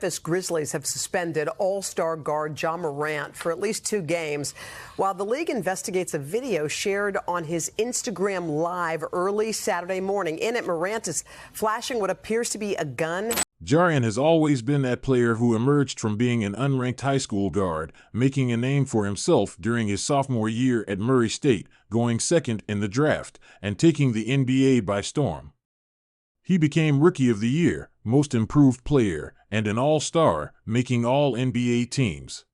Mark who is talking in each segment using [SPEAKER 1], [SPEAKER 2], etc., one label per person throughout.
[SPEAKER 1] Memphis Grizzlies have suspended All-Star guard Ja Morant for at least 2 games, while the league investigates a video shared on his Instagram Live early Saturday morning. In it, Morant is flashing what appears to be a gun.
[SPEAKER 2] Jarian has always been that player who emerged from being an unranked high school guard, making a name for himself during his sophomore year at Murray State, going second in the draft, and taking the NBA by storm. He became Rookie of the Year, Most Improved Player, and an All-Star, making all NBA teams.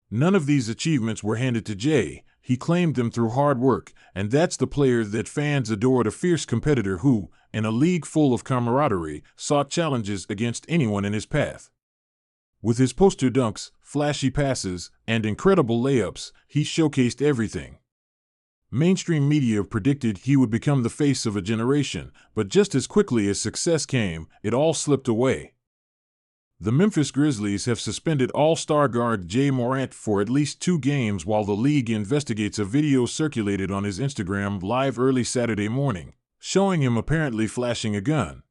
[SPEAKER 2] None of these achievements were handed to Jay. He claimed them through hard work, and that's the player that fans adored, a fierce competitor who, in a league full of camaraderie, sought challenges against anyone in his path. With his poster dunks, flashy passes, and incredible layups, he showcased everything. Mainstream media predicted he would become the face of a generation, but just as quickly as success came, it all slipped away. The Memphis Grizzlies have suspended All-Star guard Ja Morant for at least 2 games while the league investigates a video circulated on his Instagram Live early Saturday morning, showing him apparently flashing a gun.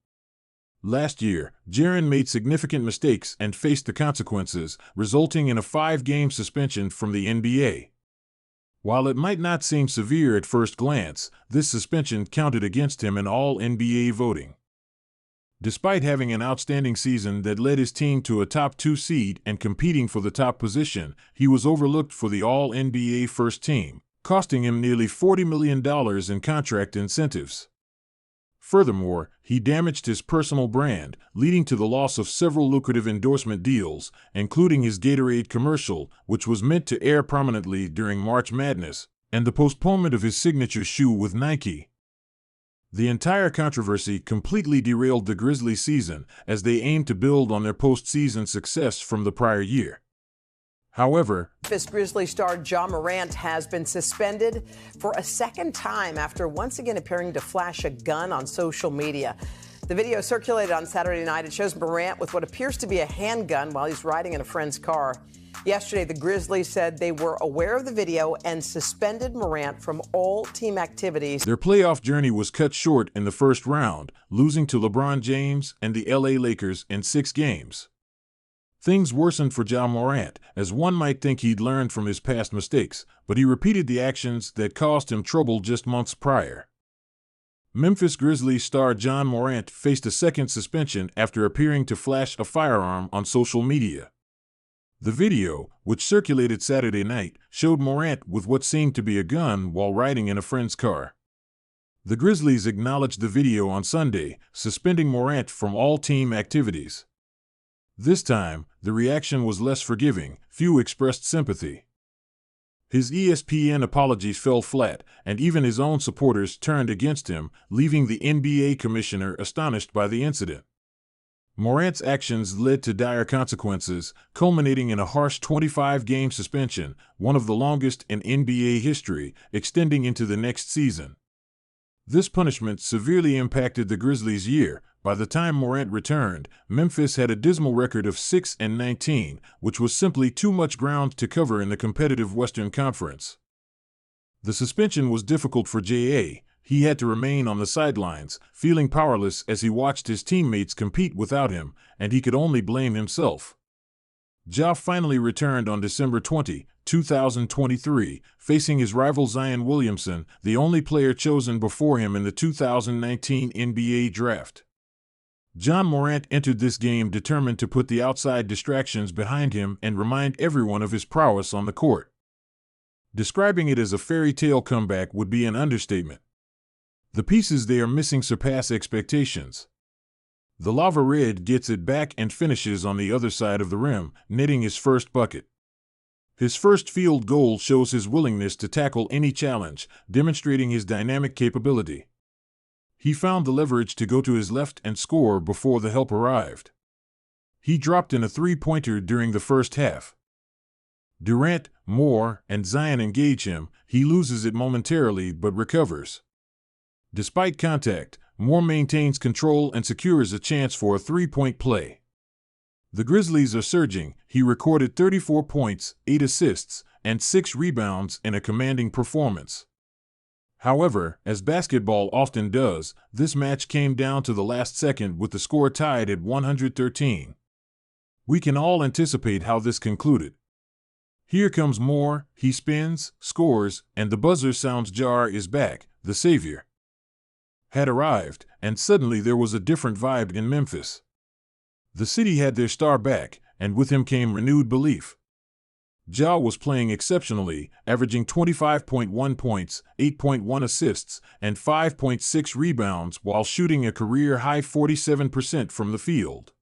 [SPEAKER 2] Last year, Jaren made significant mistakes and faced the consequences, resulting in a 5-game suspension from the NBA. While it might not seem severe at first glance, this suspension counted against him in all NBA voting. Despite having an outstanding season that led his team to a top 2 seed and competing for the top position, he was overlooked for the All-NBA first team, costing him nearly $40 million in contract incentives. Furthermore, he damaged his personal brand, leading to the loss of several lucrative endorsement deals, including his Gatorade commercial, which was meant to air prominently during March Madness, and the postponement of his signature shoe with Nike. The entire controversy completely derailed the Grizzlies' season as they aimed to build on their postseason success from the prior year. However,
[SPEAKER 1] Memphis Grizzlies star Ja Morant has been suspended for a second time after once again appearing to flash a gun on social media. The video circulated on Saturday night. It shows Morant with what appears to be a handgun while he's riding in a friend's car. Yesterday, the Grizzlies said they were aware of the video and suspended Morant from all team activities.
[SPEAKER 2] Their playoff journey was cut short in the first round, losing to LeBron James and the LA Lakers in 6 games. Things worsened for Ja Morant, as one might think he'd learned from his past mistakes, but he repeated the actions that caused him trouble just months prior. Memphis Grizzlies star Ja Morant faced a second suspension after appearing to flash a firearm on social media. The video, which circulated Saturday night, showed Morant with what seemed to be a gun while riding in a friend's car. The Grizzlies acknowledged the video on Sunday, suspending Morant from all team activities. This time, the reaction was less forgiving. Few expressed sympathy. His ESPN apologies fell flat, and even his own supporters turned against him, leaving the NBA commissioner astonished by the incident. Morant's actions led to dire consequences, culminating in a harsh 25-game suspension, one of the longest in NBA history, extending into the next season. This punishment severely impacted the Grizzlies' year. By the time Morant returned, Memphis had a dismal record of 6-19, which was simply too much ground to cover in the competitive Western Conference. The suspension was difficult for J.A. He had to remain on the sidelines, feeling powerless as he watched his teammates compete without him, and he could only blame himself. Ja finally returned on December 20, 2023, facing his rival Zion Williamson, the only player chosen before him in the 2019 NBA Draft. Ja Morant entered this game determined to put the outside distractions behind him and remind everyone of his prowess on the court. Describing it as a fairy tale comeback would be an understatement. The pieces they are missing surpass expectations. The Lava Red gets it back and finishes on the other side of the rim, netting his first bucket. His first field goal shows his willingness to tackle any challenge, demonstrating his dynamic capability. He found the leverage to go to his left and score before the help arrived. He dropped in a 3-pointer during the first half. Durant, Moore, and Zion engage him. He loses it momentarily but recovers. Despite contact, Moore maintains control and secures a chance for a 3-point play. The Grizzlies are surging. He recorded 34 points, 8 assists, and 6 rebounds in a commanding performance. However, as basketball often does, this match came down to the last second with the score tied at 113. We can all anticipate how this concluded. Here comes Moore, he spins, scores, and the buzzer sounds. Ja is back, the savior had arrived, and suddenly there was a different vibe in Memphis. The city had their star back, and with him came renewed belief. Ja was playing exceptionally, averaging 25.1 points, 8.1 assists, and 5.6 rebounds while shooting a career-high 47% from the field.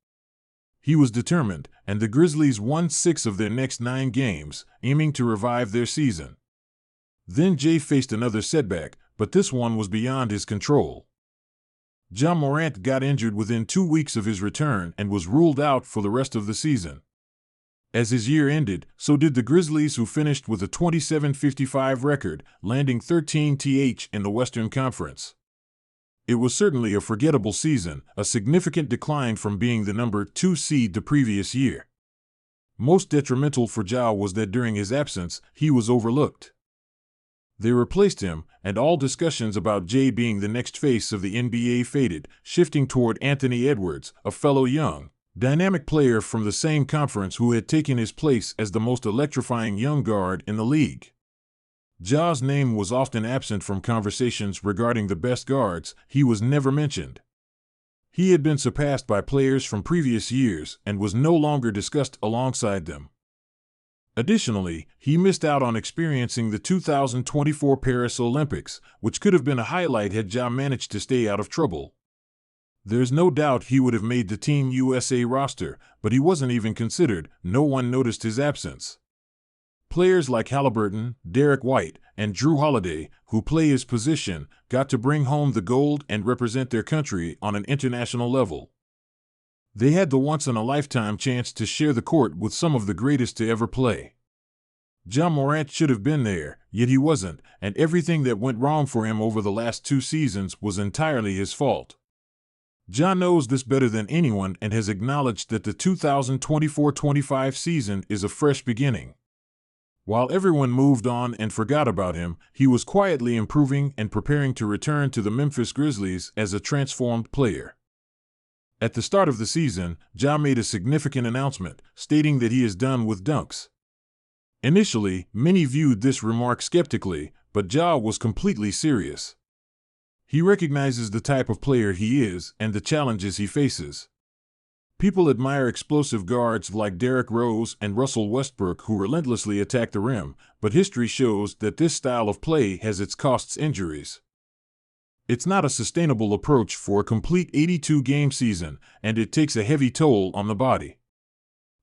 [SPEAKER 2] He was determined, and the Grizzlies won 6 of their next 9 games, aiming to revive their season. Then Jay faced another setback, but this one was beyond his control. Ja Morant got injured within 2 weeks of his return and was ruled out for the rest of the season. As his year ended, so did the Grizzlies, who finished with a 27-55 record, landing 13th in the Western Conference. It was certainly a forgettable season, a significant decline from being the number 2 seed the previous year. Most detrimental for Ja was that during his absence, he was overlooked. They replaced him, and all discussions about Jay being the next face of the NBA faded, shifting toward Anthony Edwards, a fellow young, dynamic player from the same conference who had taken his place as the most electrifying young guard in the league. Ja's name was often absent from conversations regarding the best guards. He was never mentioned. He had been surpassed by players from previous years and was no longer discussed alongside them. Additionally, he missed out on experiencing the 2024 Paris Olympics, which could have been a highlight had Ja managed to stay out of trouble. There's no doubt he would have made the Team USA roster, but he wasn't even considered. No one noticed his absence. Players like Halliburton, Derek White, and Drew Holiday, who play his position, got to bring home the gold and represent their country on an international level. They had the once-in-a-lifetime chance to share the court with some of the greatest to ever play. Ja Morant should have been there, yet he wasn't, and everything that went wrong for him over the last 2 seasons was entirely his fault. Ja knows this better than anyone and has acknowledged that the 2024-25 season is a fresh beginning. While everyone moved on and forgot about him, he was quietly improving and preparing to return to the Memphis Grizzlies as a transformed player. At the start of the season, Ja made a significant announcement, stating that he is done with dunks. Initially, many viewed this remark skeptically, but Ja was completely serious. He recognizes the type of player he is and the challenges he faces. People admire explosive guards like Derrick Rose and Russell Westbrook who relentlessly attack the rim, but history shows that this style of play has its costs: injuries. It's not a sustainable approach for a complete 82-game season, and it takes a heavy toll on the body.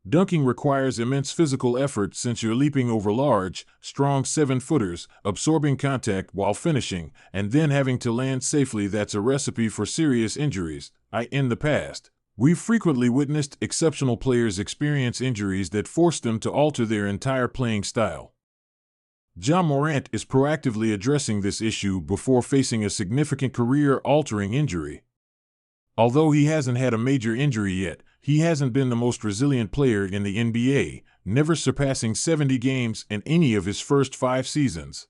[SPEAKER 2] Dunking requires immense physical effort since you're leaping over large, strong 7-footers, absorbing contact while finishing, and then having to land safely. That's a recipe for serious injuries. In the past, we've frequently witnessed exceptional players experience injuries that forced them to alter their entire playing style. Ja Morant is proactively addressing this issue before facing a significant career-altering injury. Although he hasn't had a major injury yet, he hasn't been the most resilient player in the NBA, never surpassing 70 games in any of his first 5 seasons.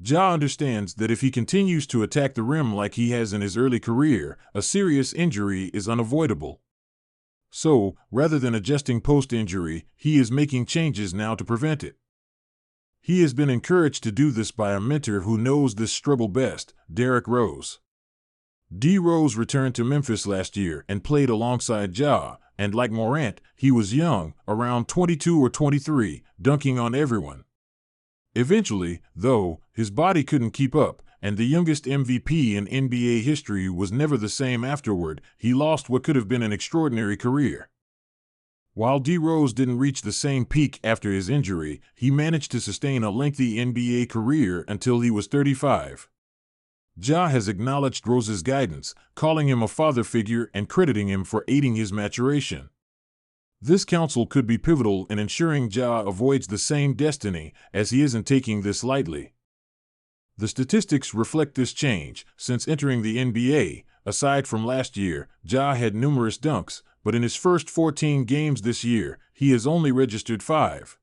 [SPEAKER 2] Ja understands that if he continues to attack the rim like he has in his early career, a serious injury is unavoidable. So, rather than adjusting post-injury, he is making changes now to prevent it. He has been encouraged to do this by a mentor who knows this struggle best, Derrick Rose. D. Rose returned to Memphis last year and played alongside Ja, and like Morant, he was young, around 22 or 23, dunking on everyone. Eventually, though, his body couldn't keep up, and the youngest MVP in NBA history was never the same afterward. He lost what could have been an extraordinary career. While D. Rose didn't reach the same peak after his injury, he managed to sustain a lengthy NBA career until he was 35. Ja has acknowledged Rose's guidance, calling him a father figure and crediting him for aiding his maturation. This counsel could be pivotal in ensuring Ja avoids the same destiny, as he isn't taking this lightly. The statistics reflect this change. Since entering the NBA, aside from last year, Ja had numerous dunks, but in his first 14 games this year, he has only registered 5.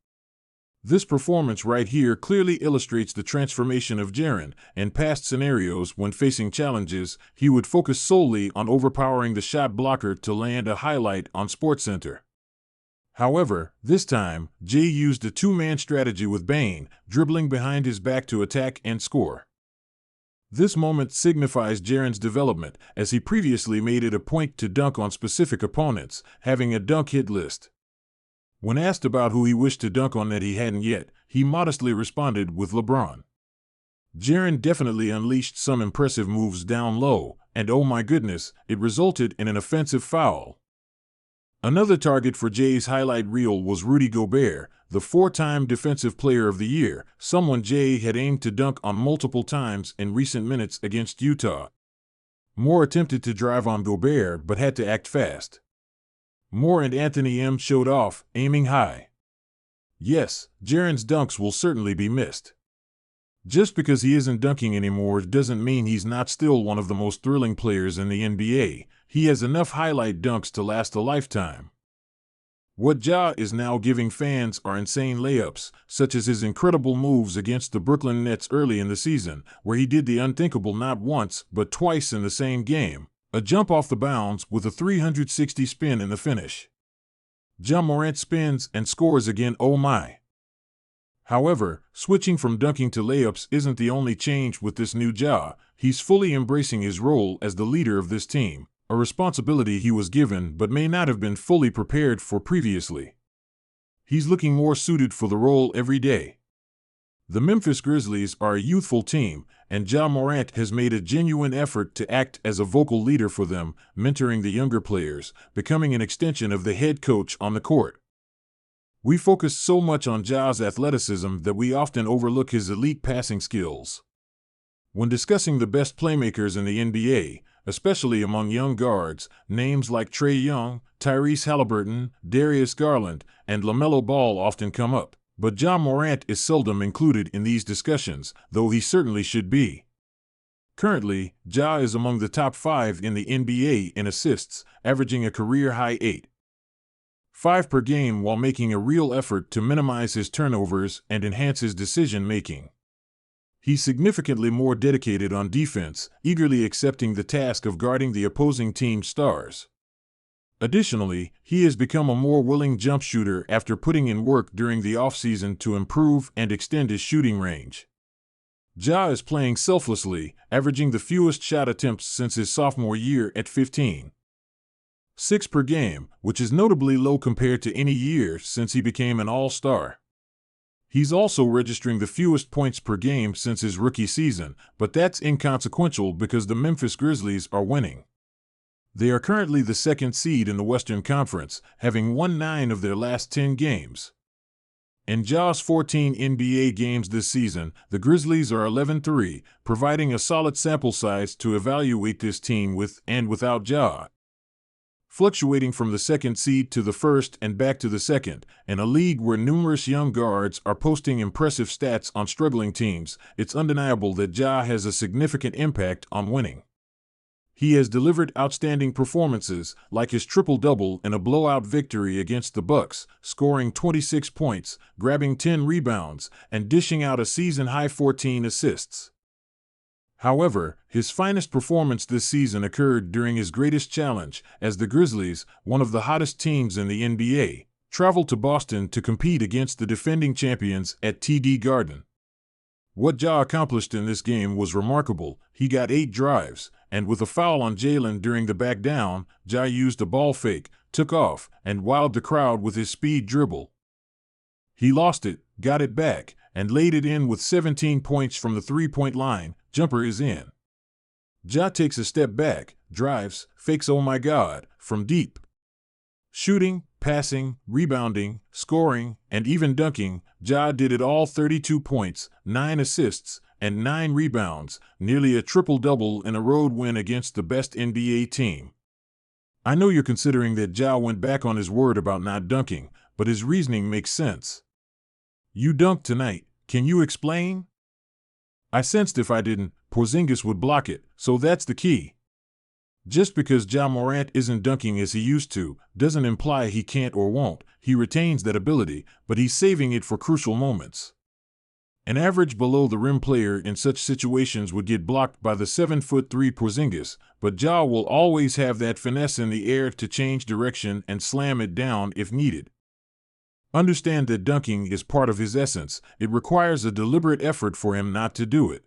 [SPEAKER 2] This performance right here clearly illustrates the transformation of Jaren. In past scenarios, when facing challenges, he would focus solely on overpowering the shot blocker to land a highlight on SportsCenter. However, this time, Jay used a two-man strategy with Bane, dribbling behind his back to attack and score. This moment signifies Jaren's development, as he previously made it a point to dunk on specific opponents, having a dunk hit list. When asked about who he wished to dunk on that he hadn't yet, he modestly responded with LeBron. Jaren definitely unleashed some impressive moves down low, and oh my goodness, it resulted in an offensive foul. Another target for Jay's highlight reel was Rudy Gobert, the four-time Defensive Player of the Year, someone Jay had aimed to dunk on multiple times in recent minutes against Utah. Moore attempted to drive on Gobert but had to act fast. Moore and Anthony M. showed off, aiming high. Yes, Jaren's dunks will certainly be missed. Just because he isn't dunking anymore doesn't mean he's not still one of the most thrilling players in the NBA. He has enough highlight dunks to last a lifetime. What Ja is now giving fans are insane layups, such as his incredible moves against the Brooklyn Nets early in the season, where he did the unthinkable not once but twice in the same game, a jump off the bounds with a 360 spin in the finish. Ja Morant spins and scores again, oh my. However, switching from dunking to layups isn't the only change with this new Ja. He's fully embracing his role as the leader of this team, a responsibility he was given but may not have been fully prepared for previously. He's looking more suited for the role every day. The Memphis Grizzlies are a youthful team, and Ja Morant has made a genuine effort to act as a vocal leader for them, mentoring the younger players, becoming an extension of the head coach on the court. We focus so much on Ja's athleticism that we often overlook his elite passing skills. When discussing the best playmakers in the NBA, especially among young guards, names like Trae Young, Tyrese Halliburton, Darius Garland, and LaMelo Ball often come up, but Ja Morant is seldom included in these discussions, though he certainly should be. Currently, Ja is among the top 5 in the NBA in assists, averaging a career-high 8.5 per game while making a real effort to minimize his turnovers and enhance his decision-making. He's significantly more dedicated on defense, eagerly accepting the task of guarding the opposing team's stars. Additionally, he has become a more willing jump shooter after putting in work during the offseason to improve and extend his shooting range. Ja is playing selflessly, averaging the fewest shot attempts since his sophomore year at 15.6 per game, which is notably low compared to any year since he became an All-Star. He's also registering the fewest points per game since his rookie season, but that's inconsequential because the Memphis Grizzlies are winning. They are currently the second seed in the Western Conference, having won 9 of their last 10 games. In Ja's 14 NBA games this season, the Grizzlies are 11-3, providing a solid sample size to evaluate this team with and without Ja. Fluctuating from the second seed to the first and back to the second, in a league where numerous young guards are posting impressive stats on struggling teams, it's undeniable that Ja has a significant impact on winning. He has delivered outstanding performances, like his triple-double in a blowout victory against the Bucks, scoring 26 points, grabbing 10 rebounds, and dishing out a season-high 14 assists. However, his finest performance this season occurred during his greatest challenge, as the Grizzlies, one of the hottest teams in the NBA, traveled to Boston to compete against the defending champions at TD Garden. What Ja accomplished in this game was remarkable. He got 8 drives, and with a foul on Jalen during the back down, Ja used a ball fake, took off, and wowed the crowd with his speed dribble. He lost it, got it back, and laid it in with 17 points from the three-point line. Jumper is in. Ja takes a step back, drives, fakes oh my god, from deep. Shooting, passing, rebounding, scoring, and even dunking, Ja did it all. 32 points, 9 assists, and 9 rebounds, nearly a triple-double in a road win against the best NBA team. I know you're considering that Ja went back on his word about not dunking, but his reasoning makes sense. You dunked tonight, can you explain? I sensed if I didn't, Porzingis would block it, so that's the key. Just because Ja Morant isn't dunking as he used to, doesn't imply he can't or won't. He retains that ability, but he's saving it for crucial moments. An average below-the-rim player in such situations would get blocked by the 7'3" Porzingis, but Ja will always have that finesse in the air to change direction and slam it down if needed. Understand that dunking is part of his essence. It requires a deliberate effort for him not to do it.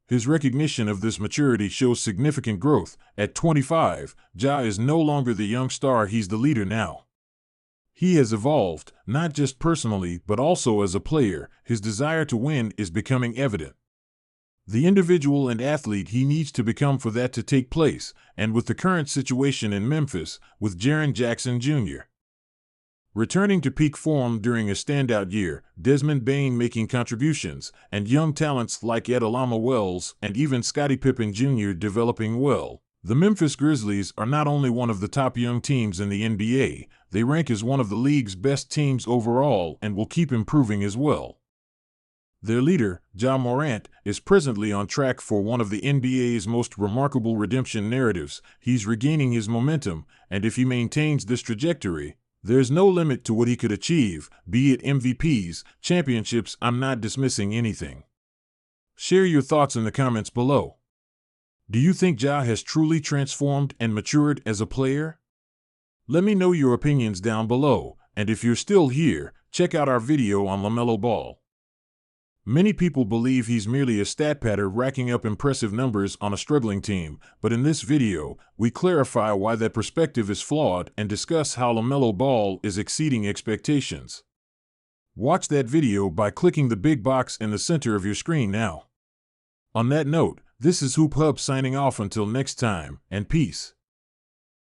[SPEAKER 2] His recognition of this maturity shows significant growth. At 25, Ja is no longer the young star, he's the leader now. He has evolved, not just personally, but also as a player. His desire to win is becoming evident. The individual and athlete he needs to become for that to take place, and with the current situation in Memphis, with Jaren Jackson Jr. returning to peak form during a standout year, Desmond Bane making contributions, and young talents like Adalama Wells and even Scottie Pippen Jr. developing well, the Memphis Grizzlies are not only one of the top young teams in the NBA, they rank as one of the league's best teams overall and will keep improving as well. Their leader, Ja Morant, is presently on track for one of the NBA's most remarkable redemption narratives. He's regaining his momentum, and if he maintains this trajectory, there's no limit to what he could achieve, be it MVPs, championships. I'm not dismissing anything. Share your thoughts in the comments below. Do you think Ja has truly transformed and matured as a player? Let me know your opinions down below, and if you're still here, check out our video on LaMelo Ball. Many people believe he's merely a stat padder racking up impressive numbers on a struggling team, but in this video, we clarify why that perspective is flawed and discuss how LaMelo Ball is exceeding expectations. Watch that video by clicking the big box in the center of your screen now. On that note, this is Hoop Hub signing off until next time, and peace.